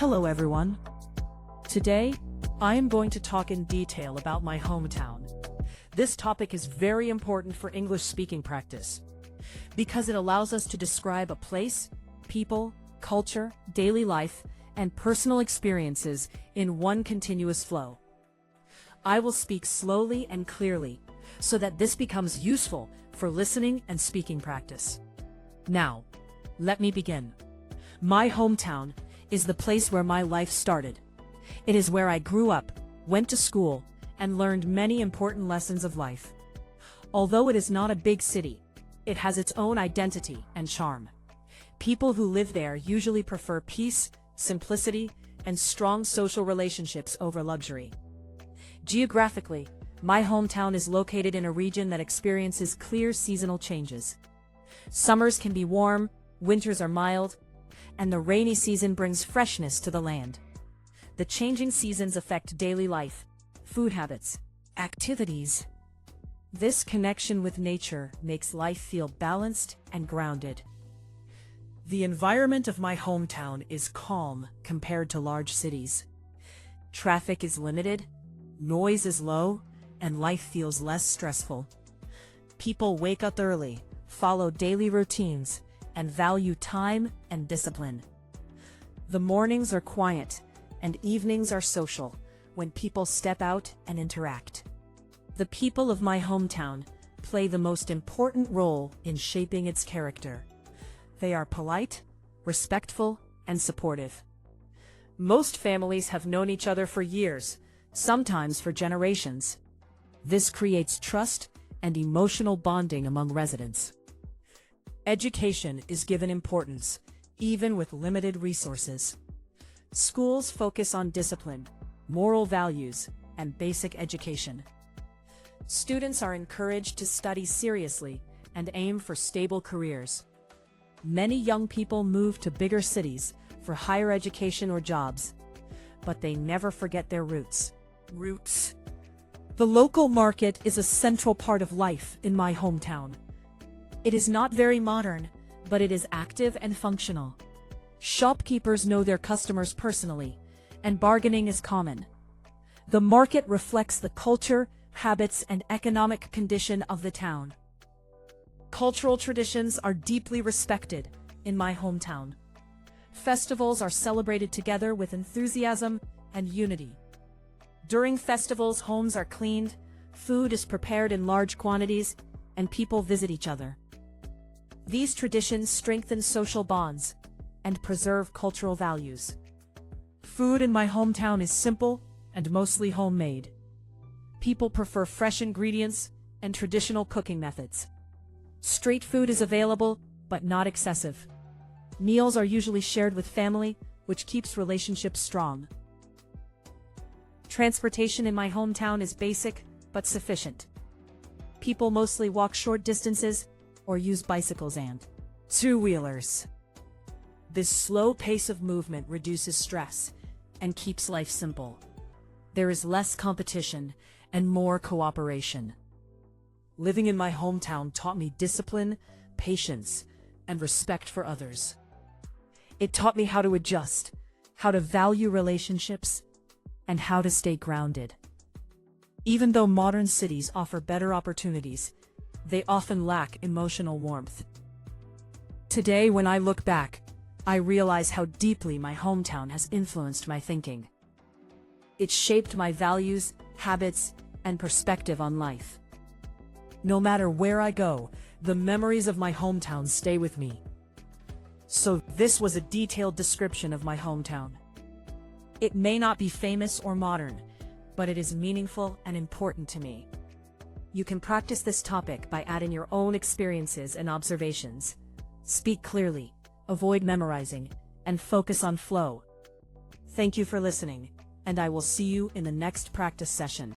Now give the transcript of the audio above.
Hello everyone. Today, I am going to talk in detail about my hometown. This topic is very important for English speaking practice because it allows us to describe a place, people, culture, daily life, and personal experiences in one continuous flow. I will speak slowly and clearly so that this becomes useful for listening and speaking practice. Now, let me begin. My hometown is the place where my life started. It is where I grew up, went to school, and learned many important lessons of life. Although it is not a big city, it has its own identity and charm. People who live there usually prefer peace, simplicity, and strong social relationships over luxury. Geographically, my hometown is located in a region that experiences clear seasonal changes. Summers can be warm, winters are mild, and the rainy season brings freshness to the land. The changing seasons affect daily life, food habits, activities. This connection with nature makes life feel balanced and grounded. The environment of my hometown is calm compared to large cities. Traffic is limited, noise is low, and life feels less stressful. People wake up early, follow daily routines, and value time and discipline. The mornings are quiet, and evenings are social, when people step out and interact. The people of my hometown play the most important role in shaping its character. They are polite, respectful, and supportive. Most families have known each other for years, sometimes for generations. This creates trust and emotional bonding among residents. Education is given importance, even with limited resources. Schools focus on discipline, moral values, and basic education. Students are encouraged to study seriously and aim for stable careers. Many young people move to bigger cities for higher education or jobs, but they never forget their roots. The local market is a central part of life in my hometown. It is not very modern, but it is active and functional. Shopkeepers know their customers personally, and bargaining is common. The market reflects the culture, habits, and economic condition of the town. Cultural traditions are deeply respected in my hometown. Festivals are celebrated together with enthusiasm and unity. During festivals, homes are cleaned, food is prepared in large quantities, and people visit each other. These traditions strengthen social bonds and preserve cultural values. Food in my hometown is simple and mostly homemade. People prefer fresh ingredients and traditional cooking methods. Street food is available, but not excessive. Meals are usually shared with family, which keeps relationships strong. Transportation in my hometown is basic, but sufficient. People mostly walk short distances or use bicycles and two-wheelers. This slow pace of movement reduces stress and keeps life simple. There is less competition and more cooperation. Living in my hometown taught me discipline, patience, and respect for others. It taught me how to adjust, how to value relationships, and how to stay grounded. Even though modern cities offer better opportunities, they often lack emotional warmth. Today, when I look back, I realize how deeply my hometown has influenced my thinking. It shaped my values, habits, and perspective on life. No matter where I go, the memories of my hometown stay with me. So this was a detailed description of my hometown. It may not be famous or modern, but it is meaningful and important to me. You can practice this topic by adding your own experiences and observations. Speak clearly, avoid memorizing, and focus on flow. Thank you for listening, and I will see you in the next practice session.